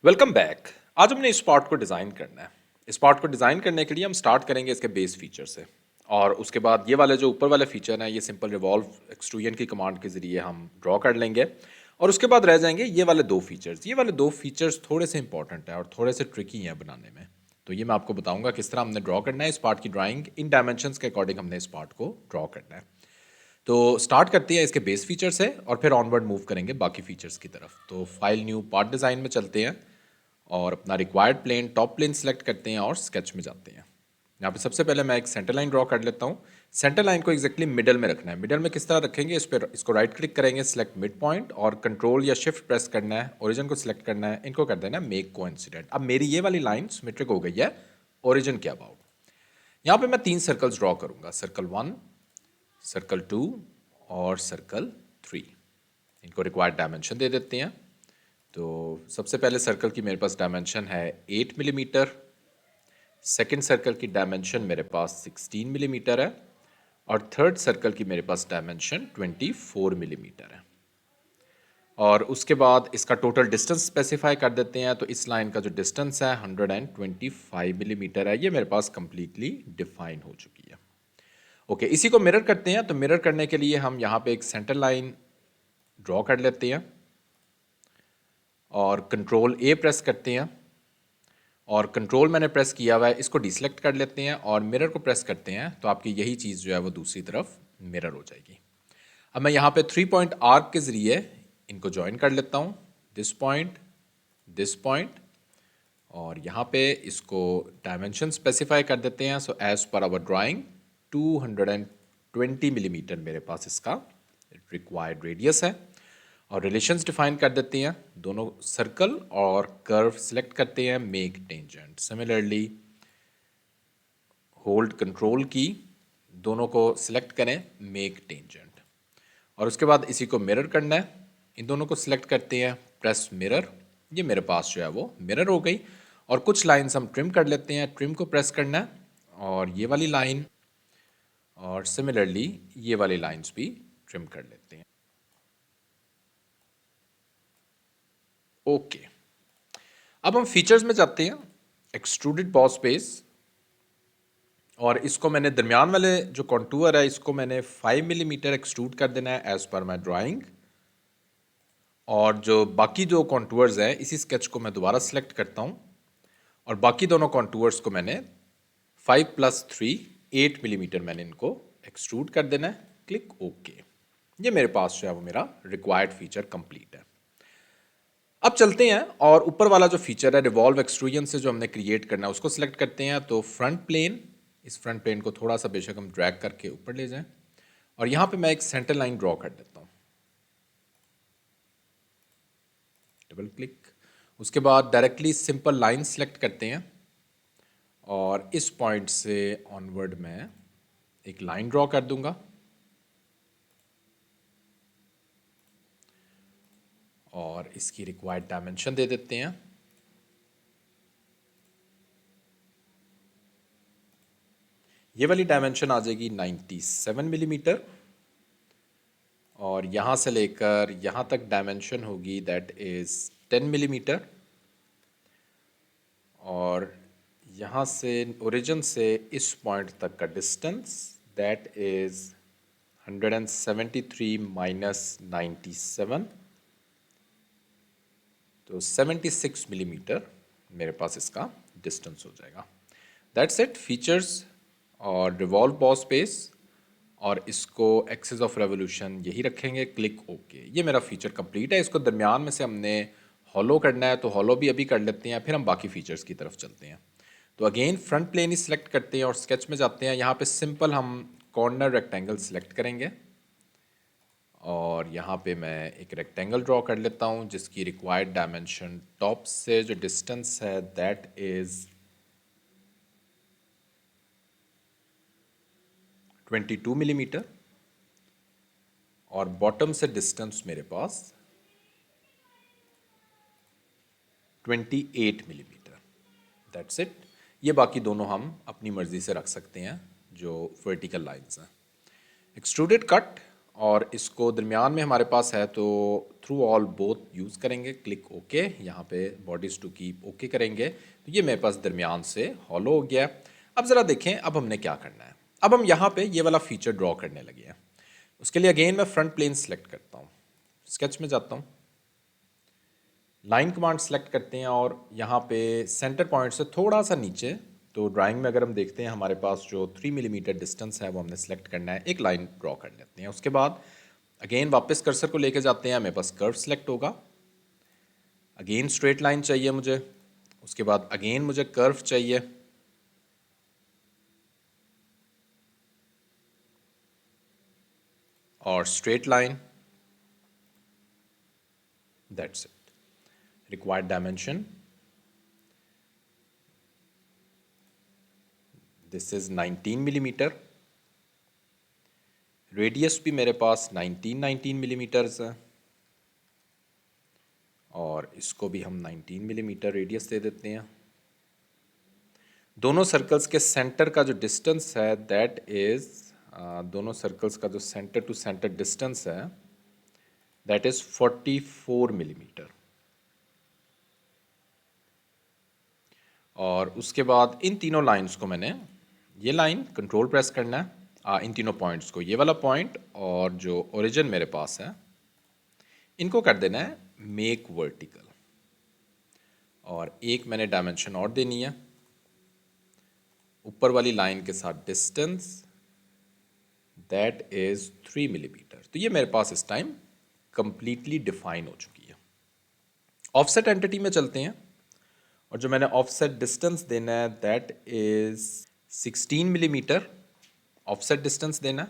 Welcome back. आज हमने इस पार्ट को डिज़ाइन करना है। इस पार्ट को डिज़ाइन करने के लिए हम स्टार्ट करेंगे इसके बेस फीचर से, और उसके बाद ये वाले जो ऊपर वाले फीचर हैं ये सिंपल रिवॉल्व एक्सट्रूजन की कमांड के ज़रिए हम ड्रॉ कर लेंगे। और उसके बाद रह जाएंगे ये वाले दो फीचर्स। ये वाले दो फीचर्स थोड़े से इंपॉर्टेंट हैं और थोड़े से ट्रिकी हैं बनाने में, तो ये मैं आपको बताऊंगा किस तरह हमने ड्रॉ करना है। इस पार्ट की ड्राइंग इन डायमेंशंस के अकॉर्डिंग हमने इस पार्ट को ड्रॉ करना है। तो स्टार्ट करते हैं इसके बेस फीचर से और फिर ऑनवर्ड मूव करेंगे बाकी फीचर्स की तरफ। तो फाइल न्यू पार्ट डिज़ाइन में चलते हैं और अपना required plane top plane select करते हैं और स्केच में जाते हैं। यहाँ पे सबसे पहले मैं एक सेंटर लाइन ड्रॉ कर लेता हूँ। सेंटर लाइन को एग्जैक्टली मिडल में रखना है। मिडल में किस तरह रखेंगे, इस पर इसको राइट क्लिक करेंगे, सिलेक्ट मिड पॉइंट और कंट्रोल या शिफ्ट प्रेस करना है, ओरिजिन को सिलेक्ट करना है, इनको कर देना है मेक कोइंसिडेंट। अब मेरी ये वाली लाइन सिमेट्रिक हो गई है ओरिजिन के अबाउट। यहाँ पे मैं 3 सर्कल्स ड्रॉ करूंगा, सर्कल 1, सर्कल 2 और सर्कल 3। इनको रिक्वायर्ड डायमेंशन दे देते हैं। तो सबसे पहले सर्कल की मेरे पास डायमेंशन है 8 मिलीमीटर, सेकेंड सर्कल की डायमेंशन मेरे पास 16 मिलीमीटर है और थर्ड सर्कल की मेरे पास डायमेंशन 24 मिलीमीटर है। और उसके बाद इसका टोटल डिस्टेंस स्पेसिफाई कर देते हैं। तो इस लाइन का जो डिस्टेंस है 125 मिलीमीटर है, ये मेरे पास कंप्लीटली डिफाइन हो चुकी है। ओके, इसी को मिरर करते हैं। तो मिरर करने के लिए हम यहाँ पे एक सेंटर लाइन ड्रॉ कर लेते हैं और कंट्रोल ए प्रेस करते हैं, और कंट्रोल मैंने प्रेस किया हुआ है, इसको डिसेलेक्ट कर लेते हैं और मिरर को प्रेस करते हैं। तो आपकी यही चीज़ जो है वो दूसरी तरफ मिरर हो जाएगी। अब मैं यहाँ पे 3 पॉइंट आर्क के ज़रिए इनको ज्वाइन कर लेता हूँ, दिस पॉइंट, और यहाँ पे इसको डायमेंशन स्पेसिफाई कर देते हैं। So as per our drawing 220 millimetre मेरे पास इसका रिक्वायर्ड रेडियस है। और रिलेशंस डिफाइन कर देते हैं, दोनों सर्कल और कर्व सेलेक्ट करते हैं, make tangent. Similarly hold control की, दोनों को सिलेक्ट करें, मेक टेंजेंट। और उसके बाद इसी को मिरर करना है, इन दोनों को सिलेक्ट करते हैं, प्रेस मिरर। ये मेरे पास जो है वो मिरर हो गई। और कुछ लाइंस हम ट्रिम कर लेते हैं, ट्रिम को प्रेस करना है और ये वाली लाइन और सिमिलरली ये वाली लाइंस भी ट्रिम कर लेते हैं। ओके, अब हम फीचर्स में जाते हैं। एक्सट्रूडेड बॉस बेस, और इसको मैंने दरमियान वाले जो कॉन्टूर है इसको मैंने 5 मिलीमीटर एक्सट्रूड कर देना है एज पर माई ड्राइंग। और जो बाकी जो कॉन्टूर्स हैं इसी स्केच को मैं दोबारा सेलेक्ट करता हूँ और बाकी दोनों कॉन्टूर्स को मैंने 5 + 3 8 मिलीमीटर मैंने इनको एक्सट्रूड कर देना है। Click okay. ये मेरे पास जो है वो मेरा रिक्वायर्ड फीचर कंप्लीट है। अब चलते हैं और ऊपर वाला जो फीचर है रिवॉल्व एक्सट्रूजन से जो हमने क्रिएट करना है उसको सिलेक्ट करते हैं। तो फ्रंट प्लेन, इस फ्रंट प्लेन को थोड़ा सा बेशक हम ड्रैग करके ऊपर ले जाएं और यहाँ पे मैं एक सेंटर लाइन ड्रॉ कर देता हूँ, डबल क्लिक। उसके बाद डायरेक्टली सिंपल लाइन सेलेक्ट करते हैं और इस पॉइंट से ऑनवर्ड मैं एक लाइन ड्रॉ कर दूंगा और इसकी रिक्वायर्ड डायमेंशन दे देते हैं। ये वाली डायमेंशन आ जाएगी 97 मिलीमीटर और यहाँ से लेकर यहाँ तक डायमेंशन होगी दैट इज़ 10 मिलीमीटर। और यहाँ से ओरिजिन से इस पॉइंट तक का डिस्टेंस दैट इज़ 173 माइनस 97, तो 76 मिलीमीटर मेरे पास इसका डिस्टेंस हो जाएगा। That's it. फीचर्स और रिवॉल्व बॉस बेस और इसको एक्सिस ऑफ रेवोल्यूशन यही रखेंगे, क्लिक ओके। ये मेरा फीचर कंप्लीट है। इसको दरमियान में से हमने हॉलो करना है तो हॉलो भी अभी कर लेते हैं, फिर हम बाकी फीचर्स की तरफ चलते हैं। तो अगेन फ्रंट प्लेन ही सिलेक्ट करते हैं और स्केच में जाते हैं। यहाँ पे सिंपल हम कॉर्नर रेक्टेंगल सिलेक्ट करेंगे और यहाँ पे मैं एक रेक्टेंगल ड्रॉ कर लेता हूँ जिसकी रिक्वायर्ड डायमेंशन टॉप से जो डिस्टेंस है दैट इज़ 22 मिलीमीटर और बॉटम से डिस्टेंस मेरे पास 28 मिलीमीटर। That's it. ये बाकी दोनों हम अपनी मर्ज़ी से रख सकते हैं जो वर्टिकल लाइंस हैं। एक्सट्रूडेड कट और इसको दरमियान में हमारे पास है तो थ्रू ऑल बोथ यूज़ करेंगे, क्लिक ओके, यहाँ पे बॉडीज़ टू कीप ओके करेंगे तो ये मेरे पास दरमियान से हॉलो हो गया। अब ज़रा देखें अब हमने क्या करना है। अब हम यहाँ पे ये वाला फीचर ड्रॉ करने लगे हैं। उसके लिए अगेन मैं फ्रंट प्लेन सेलेक्ट करता हूँ, स्केच में जाता हूँ, लाइन कमांड सेलेक्ट करते हैं और यहाँ पे सेंटर पॉइंट से थोड़ा सा नीचे, तो ड्राइंग में अगर हम देखते हैं हमारे पास जो 3 मिलीमीटर डिस्टेंस है वो हमने सेलेक्ट करना है, एक लाइन ड्रॉ कर लेते हैं। उसके बाद अगेन वापस कर्सर को लेके जाते हैं, मेरे पास कर्व सेलेक्ट होगा, अगेन स्ट्रेट लाइन चाहिए मुझे, उसके बाद अगेन मुझे कर्व चाहिए, और straight line, that's it. Required dimension this is 19 millimetre, radius भी मेरे पास 19 मिलीमीटर्स है और इसको भी हम 19 मिलीमीटर रेडियस दे देते हैं। दोनों सर्कल्स के सेंटर का जो डिस्टेंस है दैट इज दोनों सर्कल्स का जो सेंटर टू सेंटर डिस्टेंस है दैट इज 44 मिलीमीटर। और उसके बाद इन तीनों लाइंस को मैंने, ये लाइन कंट्रोल प्रेस करना है, इन तीनों पॉइंट्स को, ये वाला पॉइंट और जो ओरिजिन मेरे पास है इनको कर देना है मेक वर्टिकल, और एक मैंने डायमेंशन और देनी है ऊपर वाली लाइन के साथ डिस्टेंस दैट इज 3 मिलीमीटर। तो ये मेरे पास इस टाइम कंप्लीटली डिफाइन हो चुकी है। ऑफसेट एंटिटी में चलते हैं और जो मैंने ऑफसेट डिस्टेंस देना है that is 16 millimetre offset distance देना है,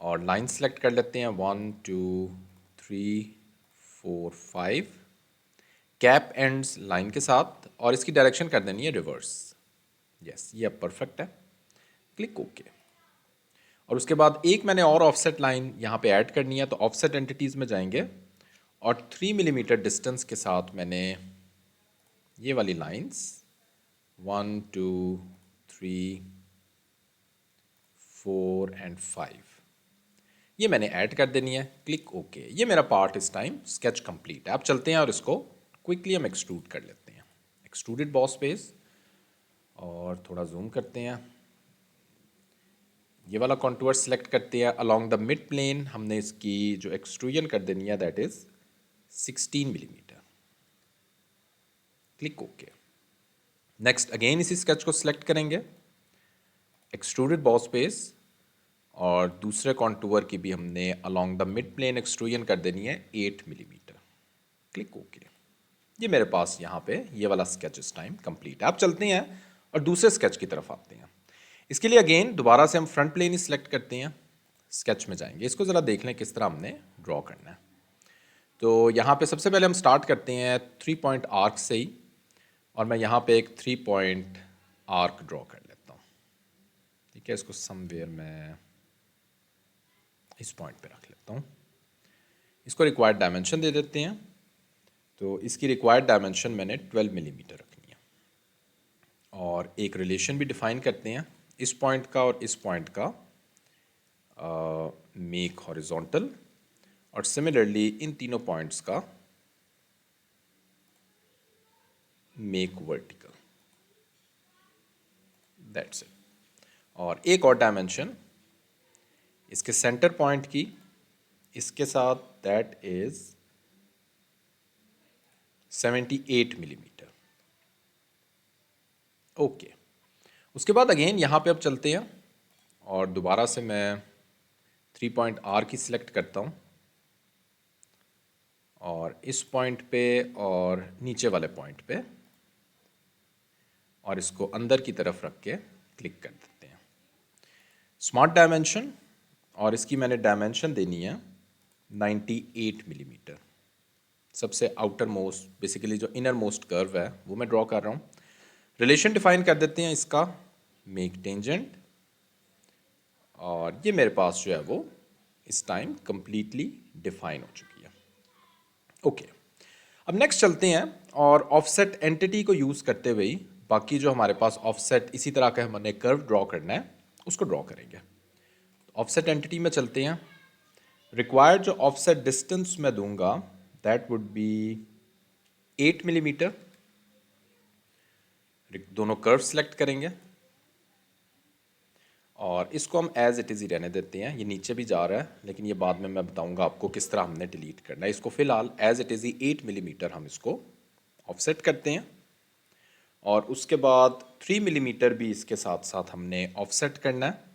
और लाइन सेलेक्ट कर लेते हैं 1 2 3 4 5, कैप एंड्स लाइन के साथ, और इसकी डायरेक्शन कर देनी है रिवर्स। यस, ये अब परफेक्ट है, क्लिक ओके। और उसके बाद एक मैंने और ऑफसेट लाइन यहाँ पे ऐड करनी है, तो ऑफसेट एंटिटीज़ में जाएंगे और 3 मिलीमीटर डिस्टेंस के साथ मैंने ये वाली लाइंस 1 2 3 4 एंड 5 ये मैंने ऐड कर देनी है, क्लिक ओके। ये मेरा पार्ट इस टाइम स्केच कंप्लीट है। अब चलते हैं और इसको क्विकली हम एक्सट्रूड कर लेते हैं, एक्सट्रूडेड बॉस बेस, और थोड़ा जूम करते हैं, ये वाला कॉन्टूर सेलेक्ट करते हैं, अलोंग द मिड प्लेन हमने इसकी जो एक्सट्रूजन कर देनी है that is 16 millimetre, click okay. Next again इसी स्केच को सिलेक्ट करेंगे, एक्सट्रूडेड बॉस बेस, और दूसरे कॉन्टूर की भी हमने along the mid plane extrusion कर देनी है 8 मिलीमीटर, क्लिक ओके। ये मेरे पास यहाँ पे ये वाला स्केच इस टाइम कंप्लीट है। अब चलते हैं और दूसरे स्केच की तरफ आते हैं। इसके लिए अगेन दोबारा से हम फ्रंट प्लेन ही सिलेक्ट करते हैं, स्केच में जाएंगे, इसको ज़रा देख लें किस तरह हमने ड्रॉ करना है। तो यहाँ पे सबसे पहले हम स्टार्ट करते हैं 3 पॉइंट आर्क से ही, और मैं यहाँ पे एक 3 पॉइंट आर्क ड्रॉ कर लेता हूँ, ठीक है। इसको समवेयर मैं इस पॉइंट पे रख लेता हूँ, इसको रिक्वायर्ड डायमेंशन दे देते हैं। तो इसकी रिक्वायर्ड डायमेंशन मैंने 12 मिलीमीटर रखनी है, और एक रिलेशन भी डिफाइन करते हैं इस पॉइंट का और इस पॉइंट का, मेक हॉरिजॉन्टल, और सिमिलरली इन तीनों पॉइंट्स का मेक वर्टिकल, दैट्स इट। और एक और डायमेंशन इसके सेंटर पॉइंट की इसके साथ, दैट इज 78 मिलीमीटर, ओके। उसके बाद अगेन यहाँ पे अब चलते हैं और दोबारा से मैं 3 पॉइंट आर की सिलेक्ट करता हूँ, और इस पॉइंट पे और नीचे वाले पॉइंट पे, और इसको अंदर की तरफ रख के क्लिक कर देते हैं। स्मार्ट डायमेंशन, और इसकी मैंने डायमेंशन देनी है 98 मिलीमीटर, सबसे आउटर मोस्ट, बेसिकली जो इनर मोस्ट कर्व है वो मैं ड्रॉ कर रहा हूँ। रिलेशन डिफाइन कर देते हैं इसका मेक टेंजेंट, और ये मेरे पास जो है वो इस टाइम कंप्लीटली डिफाइन हो चुकी है, ओके। अब नेक्स्ट चलते हैं और ऑफसेट एंटिटी को यूज़ करते हुए ही बाकी जो हमारे पास ऑफसेट इसी तरह का हमने कर्व ड्रॉ करना है उसको ड्रॉ करेंगे। ऑफसेट एंटिटी में चलते हैं। रिक्वायर्ड जो ऑफसेट डिस्टेंस मैं दूंगा दैट वुड बी 8 मिलीमीटर। दोनों कर्व सेलेक्ट करेंगे और इसको हम एज इट इज़ ही रहने देते हैं। ये नीचे भी जा रहा है लेकिन ये बाद में मैं बताऊंगा आपको किस तरह हमने डिलीट करना है। इसको फिलहाल एज इट इज़ ही 8 मिलीमीटर हम इसको ऑफसेट करते हैं और उसके बाद 3 मिलीमीटर भी इसके साथ साथ हमने ऑफसेट करना है।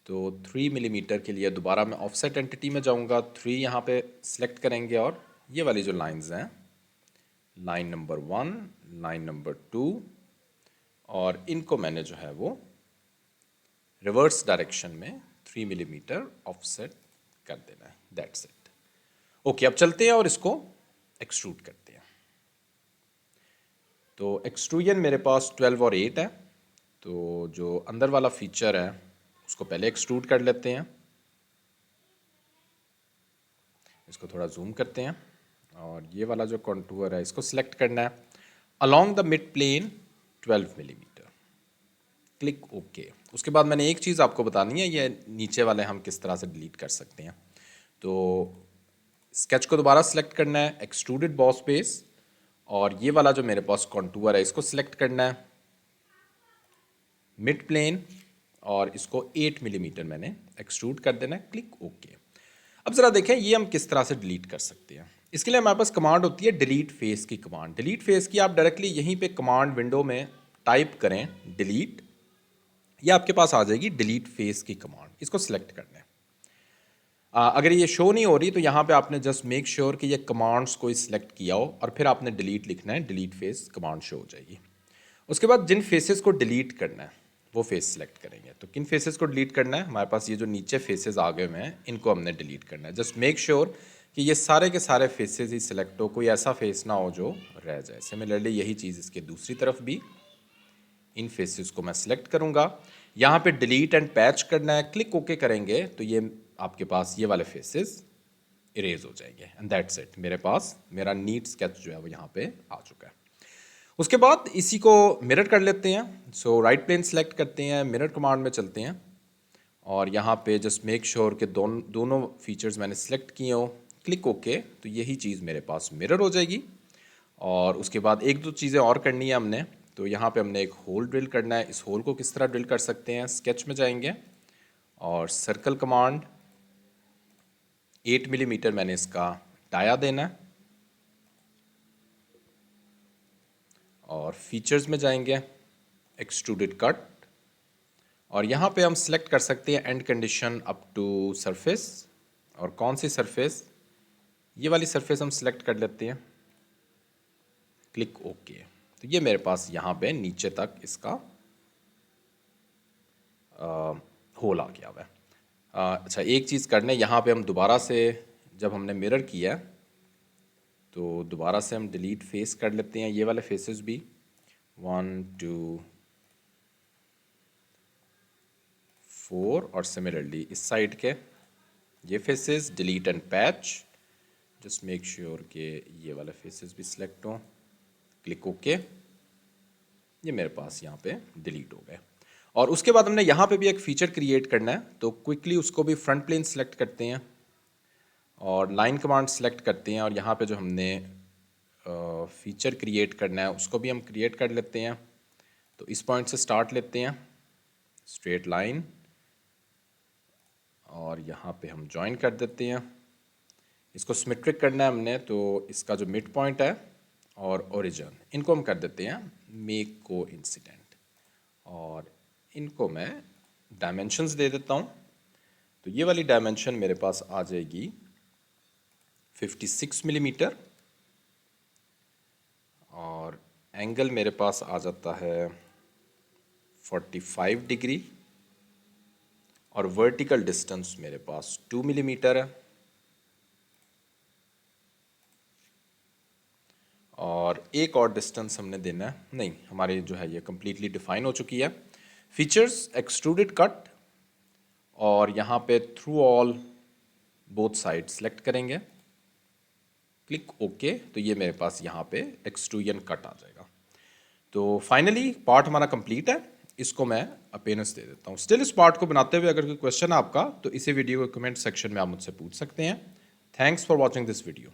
तो 3 मिलीमीटर के लिए दोबारा मैं ऑफसेट एंटिटी में जाऊंगा, 3 यहाँ पे सिलेक्ट करेंगे और ये वाली जो लाइंस हैं, लाइन नंबर 1, लाइन नंबर 2, और इनको मैंने जो है वो रिवर्स डायरेक्शन में 3 मिलीमीटर ऑफसेट कर देना है। That's it. ओके, अब चलते हैं और इसको एक्सट्रूड करते हैं। तो एक्सट्रूजन मेरे पास 12 और 8 है, तो जो अंदर वाला फीचर है उसको पहले एक्सट्रूड कर लेते हैं। इसको थोड़ा जूम करते हैं और ये वाला जो कॉन्टूर है इसको सिलेक्ट करना है along the mid plane 12 millimetre. Click okay. उसके बाद मैंने एक चीज़ आपको बतानी है, ये नीचे वाले हम किस तरह से डिलीट कर सकते हैं। तो स्केच को दोबारा सिलेक्ट करना है, एक्सट्रूडेड बॉस बेस, और ये वाला जो मेरे पास कॉन्टूर है इसको सिलेक्ट करना है मिड प्लेन और इसको 8 मिलीमीटर मैंने एक्सट्रूड कर देना है। Click okay. अब ज़रा देखें ये हम किस तरह से डिलीट कर सकते हैं। इसके लिए हमारे पास कमांड होती है डिलीट फेस की कमांड। डिलीट फेस की आप डायरेक्टली यहीं पे कमांड विंडो में टाइप करें डिलीट, ये आपके पास आ जाएगी डिलीट फेस की कमांड। इसको सिलेक्ट करना है। अगर ये शो नहीं हो रही तो यहाँ पे आपने जस्ट मेक श्योर कि ये कमांड्स कोई सिलेक्ट किया हो और फिर आपने डिलीट लिखना है, डिलीट फेस कमांड शो हो जाएगी। उसके बाद जिन फेसेस को डिलीट करना है वो फेस सिलेक्ट करेंगे। तो किन फेसेस को डिलीट करना है, हमारे पास ये जो नीचे फेसेस आ गए हुए हैं इनको हमने डिलीट करना है। जस्ट मेक श्योर कि ये सारे के सारे फेसेस ही सिलेक्ट हो, कोई ऐसा फेस ना हो जो रह जाए। सिमिलरली यही चीज़ इसके दूसरी तरफ भी, इन फेसेस को मैं सिलेक्ट करूँगा। यहाँ पे डिलीट एंड पैच करना है, क्लिक ओके करेंगे तो ये आपके पास ये वाले फेसेस इरेज हो जाएंगे एंड दैट्स इट। मेरे पास मेरा नीट स्केच जो है वो यहाँ पे आ चुका है। उसके बाद इसी को मिरर कर लेते हैं। सो राइट प्लेन सेलेक्ट करते हैं, मिरर कमांड में चलते हैं और यहाँ पे जस्ट मेक श्योर कि दोनों फीचर्स मैंने सेलेक्ट किए हो, क्लिक ओके, तो यही चीज़ मेरे पास मिरर हो जाएगी। और उसके बाद एक दो चीज़ें और करनी है हमने। तो यहाँ पे हमने एक होल ड्रिल करना है। इस होल को किस तरह ड्रिल कर सकते हैं, स्केच में जाएंगे और सर्कल कमांड 8 मिलीमीटर मैंने इसका डाया देना है और फीचर्स में जाएंगे एक्सट्रूडेड कट और यहाँ पे हम सिलेक्ट कर सकते हैं and condition up to surface. और कौन सी सरफेस, ये वाली सरफेस हम सिलेक्ट कर लेते हैं, क्लिक ओके। तो ये मेरे पास यहाँ पे नीचे तक इसका होल आ गया हुआ है। अच्छा, एक चीज़ करने, यहाँ पे हम दोबारा से जब हमने मिरर किया तो दोबारा से हम डिलीट फेस कर लेते हैं, ये वाले फेसेस भी 1 2 4 और सिमिलरली इस साइड के ये faces delete and patch. Just make sure कि ये वाले फेसेस भी सिलेक्ट हों, क्लिक ओके। ये मेरे पास यहाँ पे डिलीट हो गए। और उसके बाद हमने यहाँ पे भी एक फीचर क्रिएट करना है, तो क्विकली उसको भी फ्रंट प्लेन सेलेक्ट करते हैं और लाइन कमांड सेलेक्ट करते हैं और यहाँ पे जो हमने फीचर क्रिएट करना है उसको भी हम क्रिएट कर लेते हैं। तो इस पॉइंट से स्टार्ट लेते हैं, स्ट्रेट लाइन, और यहाँ पे हम ज्वाइन कर देते हैं। इसको सिमेट्रिक करना है हमने, तो इसका जो मिड पॉइंट है और ओरिजिन इनको हम कर देते हैं मेक को इंसिडेंट और इनको मैं डायमेंशंस दे देता हूँ। तो ये वाली डायमेंशन मेरे पास आ जाएगी 56 मिलीमीटर और एंगल मेरे पास आ जाता है 45 डिग्री और वर्टिकल डिस्टेंस मेरे पास 2 मिलीमीटर है। और एक और डिस्टेंस हमने देना है, नहीं हमारी जो है ये कम्प्लीटली डिफाइन हो चुकी है। फीचर्स एक्सट्रूडेड कट और यहाँ पे through all both side select करेंगे, क्लिक ओके। तो ये मेरे पास यहाँ पे एक्सट्रूजन कट आ जाएगा। तो फाइनली पार्ट हमारा कंप्लीट है। इसको मैं अपेयरेंस दे देता हूँ। स्टिल इस पार्ट को बनाते हुए अगर कोई क्वेश्चन है आपका तो इसी वीडियो के कमेंट सेक्शन में आप मुझसे पूछ सकते हैं। Thanks for watching this video.